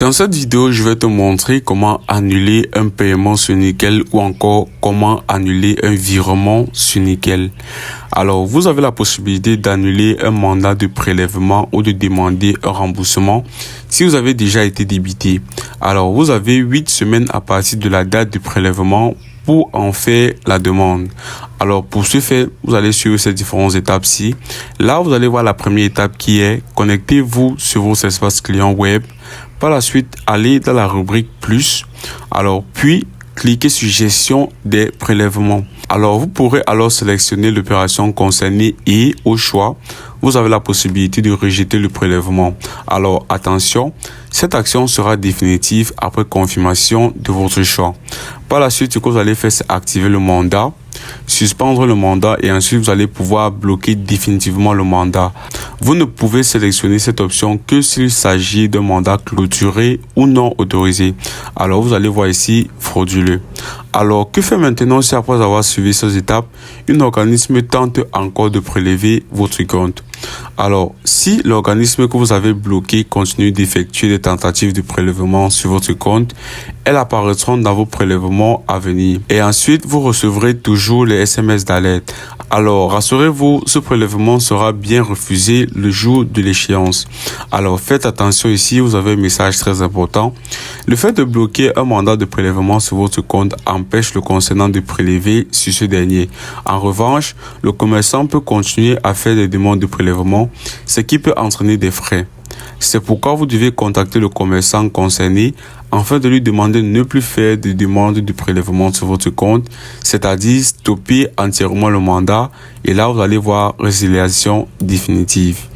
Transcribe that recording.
Dans cette vidéo, je vais te montrer comment annuler un paiement sur Nickel ou encore comment annuler un virement sur Nickel. Alors, vous avez la possibilité d'annuler un mandat de prélèvement ou de demander un remboursement si vous avez déjà été débité. Alors, vous avez 8 semaines à partir de la date du prélèvement pour en faire la demande. Alors, pour ce faire, vous allez suivre ces différentes étapes-ci. Là, vous allez voir la première étape qui est connectez-vous sur vos espaces clients web. Par la suite, allez dans la rubrique plus. Alors, puis, cliquez sur gestion des prélèvements. Alors, vous pourrez alors sélectionner l'opération concernée et au choix, vous avez la possibilité de rejeter le prélèvement. Alors, attention, cette action sera définitive après confirmation de votre choix. Par la suite, ce que vous allez faire, c'est activer le mandat, suspendre le mandat et ensuite vous allez pouvoir bloquer définitivement le mandat. Vous ne pouvez sélectionner cette option que s'il s'agit d'un mandat clôturé ou non autorisé. Alors vous allez voir ici frauduleux. Alors que faire maintenant si après avoir suivi ces étapes, un organisme tente encore de prélever votre compte? Alors, si l'organisme que vous avez bloqué continue d'effectuer des tentatives de prélèvement sur votre compte, elles apparaîtront dans vos prélèvements à venir. Et ensuite, vous recevrez toujours les SMS d'alerte. Alors, rassurez-vous, ce prélèvement sera bien refusé le jour de l'échéance. Alors, faites attention ici, vous avez un message très important. Le fait de bloquer un mandat de prélèvement sur votre compte empêche le concernant de prélever sur ce dernier. En revanche, le commerçant peut continuer à faire des demandes de prélèvement, ce qui peut entraîner des frais. C'est pourquoi vous devez contacter le commerçant concerné afin de lui demander de ne plus faire de demandes de prélèvement sur votre compte, c'est-à-dire stopper entièrement le mandat et là vous allez voir résiliation définitive.